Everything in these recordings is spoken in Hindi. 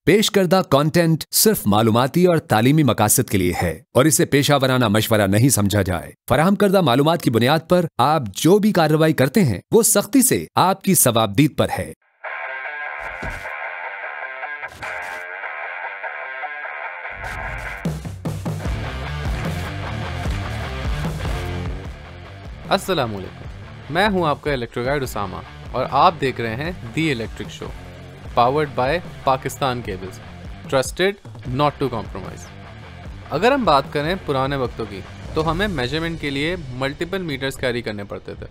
पेश करदा कंटेंट सिर्फ मालूमाती और तालीमी मकासद के लिए है और इसे पेशावराना मशवरा नहीं समझा जाए। फराहम करदा मालूमात की बुनियाद पर आप जो भी कार्रवाई करते हैं वो सख्ती से आपकी सवाबदीद पर है। अस्सलाम वालेकुम, मैं हूं आपका इलेक्ट्रो गाइड उसामा और आप देख रहे हैं the electric show, powered by Pakistan cables, trusted not to compromise. अगर हम बात करें पुराने वक्तों की तो हमें मेजरमेंट के लिए मल्टीपल मीटर्स कैरी करने पड़ते थे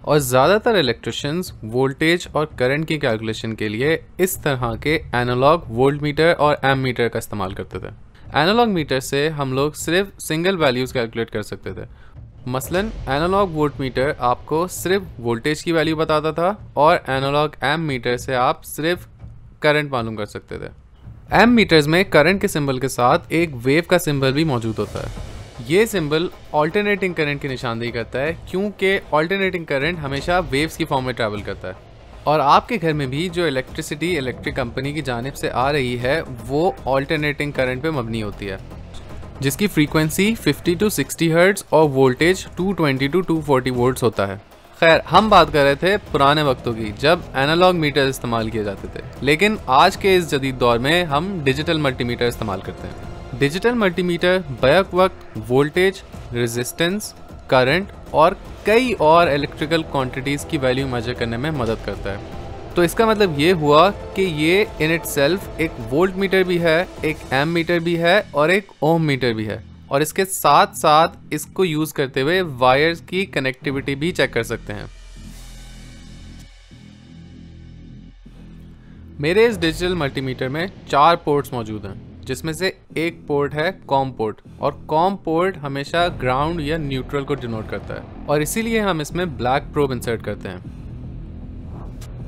और ज़्यादातर इलेक्ट्रिशियंस वोल्टेज और करंट की कैलकुलेशन के लिए इस तरह के एनालॉग वोल्ट मीटर और एम मीटर का इस्तेमाल करते थे। एनालॉग मीटर से हम लोग सिर्फ सिंगल वैल्यूज़ कैलकुलेट कर सकते थे। मसलन एनालॉग वोल्ट मीटर आपको सिर्फ वोल्टेज की वैल्यू बताता था और एनालॉग एम मीटर से आप सिर्फ करंट मालूम कर सकते थे। एम मीटर्स में करंट के सिंबल के साथ एक वेव का सिंबल भी मौजूद होता है। ये सिंबल ऑल्टरनेटिंग करंट की निशानदेही करता है क्योंकि ऑल्टरनेटिंग करंट हमेशा वेव्स की फॉर्म में ट्रैवल करता है और आपके घर में भी जो इलेक्ट्रिसिटी इलेक्ट्रिक कंपनी की जानिब से आ रही है वो ऑल्टरनेटिंग करंट पे मबनी होती है, जिसकी फ्रीक्वेंसी 50 to 60 हर्ट्ज और वोल्टेज 220 to 240 वोल्ट्स होता है। खैर, हम बात कर रहे थे पुराने वक्तों की जब एनालॉग मीटर इस्तेमाल किए जाते थे, लेकिन आज के इस जदीद दौर में हम डिजिटल मल्टीमीटर इस्तेमाल करते हैं। डिजिटल मल्टीमीटर बैक वक्त वोल्टेज, रेजिस्टेंस, करंट और कई और इलेक्ट्रिकल क्वांटिटीज़ की वैल्यू मेजर करने में मदद करता है। तो इसका मतलब ये हुआ कि ये इन इटसेल्फ एक वोल्ट मीटर भी है, एक एम मीटर भी है और एक ओम मीटर भी है और इसके साथ साथ इसको यूज़ करते हुए वायर्स की कनेक्टिविटी भी चेक कर सकते हैं। मेरे इस डिजिटल मल्टीमीटर में 4 पोर्ट्स मौजूद हैं, जिसमें से एक पोर्ट है कॉम पोर्ट और कॉम पोर्ट हमेशा ग्राउंड या न्यूट्रल को डिनोट करता है और इसीलिए हम इसमें ब्लैक प्रोब इंसर्ट करते हैं।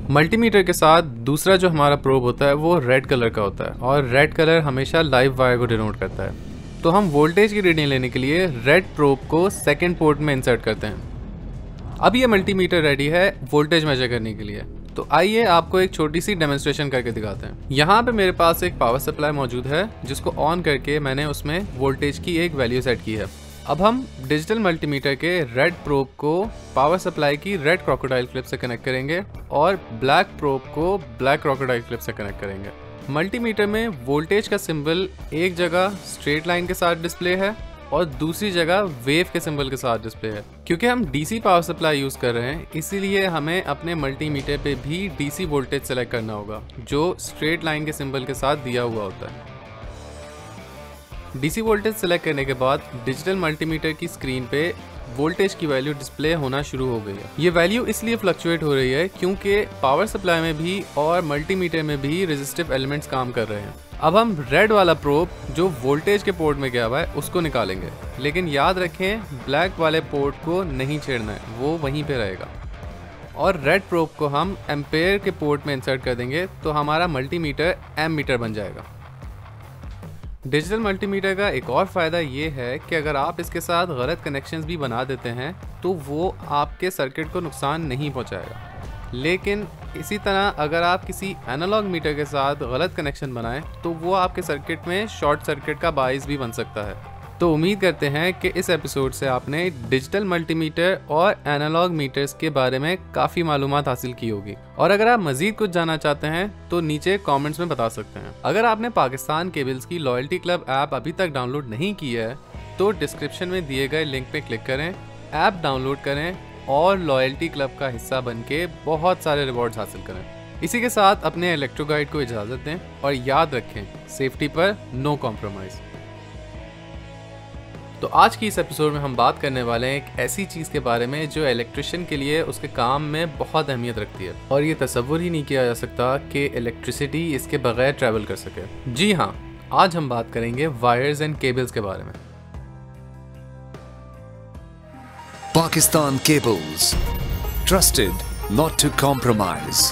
मल्टीमीटर के साथ दूसरा जो हमारा प्रोब होता है वो रेड कलर का होता है और रेड कलर हमेशा लाइव वायर को डिनोट करता है। तो हम वोल्टेज की रीडिंग लेने के लिए रेड प्रोब को सेकंड पोर्ट में इंसर्ट करते हैं। अब ये मल्टीमीटर रेडी है वोल्टेज मेजर करने के लिए। तो आइए आपको एक छोटी सी डेमोन्स्ट्रेशन करके दिखाते हैं। यहाँ पे मेरे पास एक पावर सप्लाई मौजूद है जिसको ऑन करके मैंने उसमें वोल्टेज की एक वैल्यू सेट की है। अब हम डिजिटल मल्टीमीटर के रेड प्रोब को पावर सप्लाई की रेड क्रोकोडाइल क्लिप से कनेक्ट करेंगे और ब्लैक प्रोब को ब्लैक क्रोकोडाइल क्लिप से कनेक्ट करेंगे। मल्टीमीटर में वोल्टेज का सिंबल एक जगह स्ट्रेट लाइन के साथ डिस्प्ले है और दूसरी जगह वेव के सिंबल के साथ डिस्प्ले है। क्योंकि हम डीसी पावर सप्लाई यूज़ कर रहे हैं इसीलिए हमें अपने मल्टीमीटर पे भी डीसी वोल्टेज सेलेक्ट करना होगा जो स्ट्रेट लाइन के सिंबल के साथ दिया हुआ होता है। डीसी वोल्टेज सेलेक्ट करने के बाद डिजिटल मल्टीमीटर की स्क्रीन पे वोल्टेज की वैल्यू डिस्प्ले होना शुरू हो गई है। ये वैल्यू इसलिए फ्लक्चुएट हो रही है क्योंकि पावर सप्लाई में भी और मल्टीमीटर में भी रेजिस्टिव एलिमेंट्स काम कर रहे हैं। अब हम रेड वाला प्रोब जो वोल्टेज के पोर्ट में गया हुआ है उसको निकालेंगे, लेकिन याद रखें ब्लैक वाले पोर्ट को नहीं छेड़ना है, वो वहीं पे रहेगा। और रेड प्रोब को हम एम्पेयर के पोर्ट में इंसर्ट कर देंगे तो हमारा मल्टीमीटर एम मीटर बन जाएगा। डिजिटल मल्टीमीटर का एक और फ़ायदा ये है कि अगर आप इसके साथ गलत कनेक्शंस भी बना देते हैं तो वो आपके सर्किट को नुकसान नहीं पहुंचाएगा। लेकिन इसी तरह अगर आप किसी एनालॉग मीटर के साथ गलत कनेक्शन बनाएं तो वो आपके सर्किट में शॉर्ट सर्किट का बाइस भी बन सकता है। तो उम्मीद करते हैं कि इस एपिसोड से आपने डिजिटल मल्टीमीटर और एनालॉग मीटर्स के बारे में काफ़ी मालूमात हासिल की होगी और अगर आप मज़ीद कुछ जानना चाहते हैं तो नीचे कमेंट्स में बता सकते हैं। अगर आपने पाकिस्तान केबल्स की लॉयल्टी क्लब ऐप अभी तक डाउनलोड नहीं की है तो डिस्क्रिप्शन में दिए गए लिंक पे क्लिक करें, ऐप डाउनलोड करें और लॉयल्टी क्लब का हिस्सा बन के बहुत सारे रिवॉर्ड्स हासिल करें। इसी के साथ अपने इलेक्ट्रो गाइड को इजाज़त दें और याद रखें सेफ्टी पर नो कॉम्प्रोमाइज़। तो आज की इस एपिसोड में हम बात करने वाले हैं एक ऐसी चीज़ के बारे में जो इलेक्ट्रिशियन के लिए उसके काम में बहुत अहमियत रखती है और ये तसव्वुर ही नहीं किया जा सकता कि इलेक्ट्रिसिटी इसके बगैर ट्रैवल कर सके। जी हाँ, आज हम बात करेंगे वायर्स एंड केबल्स के बारे में। Pakistan cables, trusted not to compromise.